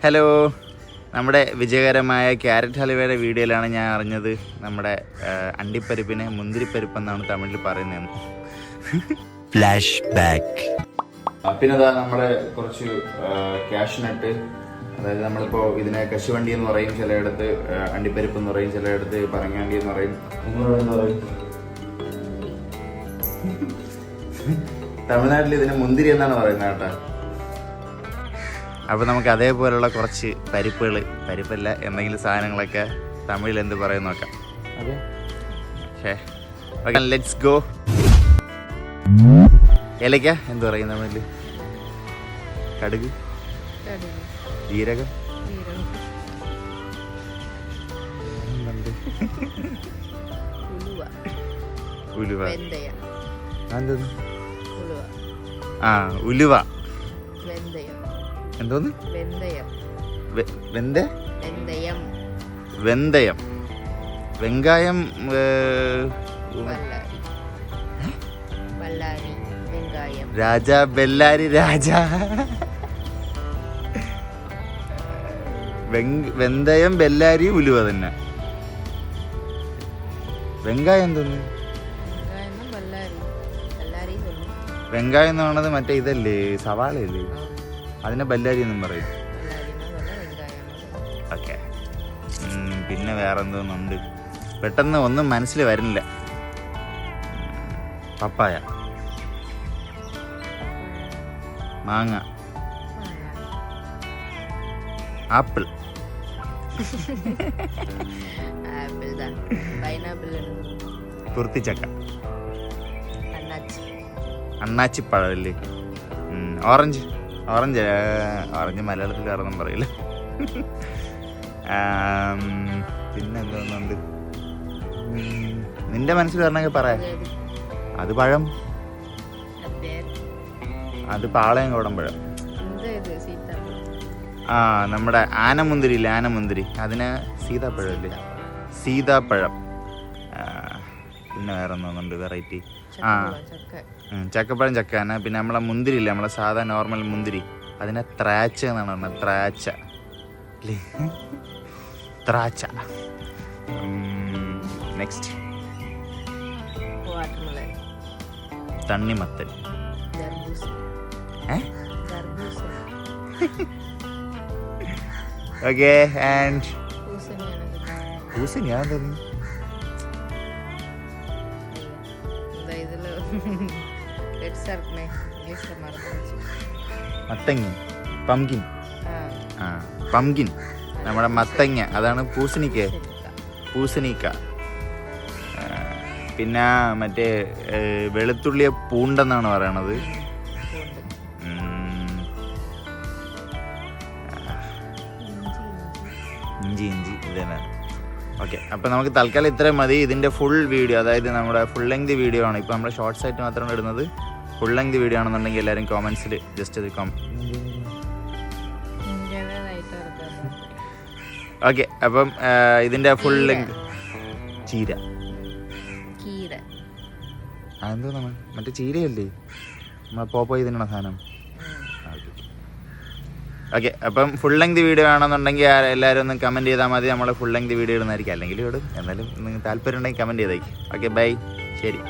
Hello, നമ്മുടെ വിജയകരമായ carrot ഹലുവയുടെ വീഡിയോയിലാണ് ഞാൻ അറിഞ്ഞത് നമ്മുടെ അണ്ടിപ്പരിപ്പിനെ മുന്തിരിപ്പരിപ്പ് എന്നാണ് തമിഴിൽ പറയുന്നത്. Flash back. പിന്നെ അതാ നമ്മുടെ കുറച്ച് ക്യാഷ്നട്ട്, അതായത് നമ്മളിപ്പോൾ ഇതിനെ കശുവണ്ടി എന്ന് പറയും ചിലയിടത്ത്, അണ്ടിപ്പരിപ്പ് എന്ന് പറയും ചിലയിടത്ത്, പറങ്ങാണ്ടി എന്ന് പറയും, നിങ്ങളെന്ന് പറയും. തമിഴ്നാട്ടിൽ ഇതിന് മുന്തിരി എന്നാണ് പറയുന്നത് കേട്ടോ. അപ്പോൾ നമുക്ക് അതേപോലുള്ള കുറച്ച് പരിപ്പല്ല എന്തെങ്കിലും സാധനങ്ങളൊക്കെ തമിഴിൽ എന്ത് പറയും നോക്കാം. Okay, let's go. ഏലക്ക എന്ത് പറയും തമിഴിൽ? കടുക്, ജീരകം, ഉലുവ. ഉലുവ എന്തോന്ന്? വെന്തയം, വെങ്കായം, രാജ, ബെല്ലാരി രാജ, വെന്തയം, ബെല്ലാരി, ഉലുവ തന്നെ. വെങ്കായം എന്തോന്ന്? വെങ്കായം എന്ന് പറയുന്നത് മറ്റേ ഇതല്ലേ, സവാളയല്ലേ, അതിനെ ബെല്ലാരി എന്നും പറയും. ഓക്കെ, പിന്നെ വേറെ എന്തോന്നുണ്ട്, പെട്ടെന്ന് ഒന്നും മനസ്സിൽ വരുന്നില്ല. പപ്പായ, മാങ്ങ, ആപ്പിൾ, കുർത്തിച്ചക്ക, അണ്ണാച്ചിപ്പഴല്ലേ, ഓറഞ്ച് മലയാളത്തിൽ വേറൊന്നും പറയില്ല. പിന്നെ എന്തോന്നുണ്ട് നിന്റെ മനസ്സിൽ വരണമെങ്കിൽ പറയാം. അത് പഴം, അത് പാളയംകോടൻ പഴം. നമ്മുടെ ആനമുന്തിരിയില്ലേ, ആനമുന്തിരി, അതിന് സീതാപ്പഴം അല്ലേ, സീതാപ്പഴം. പിന്നെ വേറെ ഒന്നുണ്ട് വെറൈറ്റി. ചക്കപ്പഴം, ചക്കാന. പിന്നെ നമ്മളെ മുന്തിരി ഇല്ലേ, നമ്മളെ സാധാ നോർമൽ മുന്തിരി, അതിനെ ത്രാച്ച എന്നാണ് പറഞ്ഞത്. ത്രാച്ച. നെക്സ്റ്റ് തണ്ണിമത്തൻ. ഓക്കെ, ആൻഡ് പൂസണി തോന്നുന്നു. മത്തങ്ങ, പംകിൻ. പംകിൻ നമ്മുടെ മത്തങ്ങ, അതാണ് പൂസണിക്ക. പിന്നെ മറ്റേ വെളുത്തുള്ളിയെ പൂണ്ടെന്നാണ് പറയണത്. ഇഞ്ചി ഇത് തന്നെ. ഓക്കെ, അപ്പോൾ നമുക്ക് തൽക്കാലം ഇത്രയും മതി. ഇതിൻ്റെ ഫുൾ വീഡിയോ, അതായത് നമ്മുടെ ഫുൾ ലെങ്ത് വീഡിയോ ആണ്. ഇപ്പോൾ നമ്മുടെ ഷോർട്സ് ആയിട്ട് മാത്രമാണ് ഇടുന്നത്. ഫുൾ ലെങ്ത് വീഡിയോ ആണെന്നുണ്ടെങ്കിൽ എല്ലാവരും കോമൻസിൽ ജസ്റ്റ് അത് ഓക്കെ. അപ്പം ഇതിൻ്റെ ഫുൾ ലെങ്ത് ചീര. അതെന്തോ നമ്മൾ മറ്റേ ചീരയല്ലേ, നമ്മളെ പോയി തിന്നണ സാധനം. ഓക്കെ, അപ്പം ഫുൾ ലെങ്ത് വീഡിയോ ആണെന്നുണ്ടെങ്കിൽ എല്ലാവരും ഒന്ന് കമൻറ്റ് ചെയ്താൽ മതി. നമ്മൾ ഫുൾ ലെങ്ത് വീഡിയോ ഇടുന്നതായിരിക്കും, അല്ലെങ്കിൽ ഇടും. എന്നാലും നിങ്ങൾക്ക് താല്പര്യം ഉണ്ടെങ്കിൽ കമൻറ്റ് ചെയ്തേക്കും. ഓക്കെ, ബൈ, ശരി.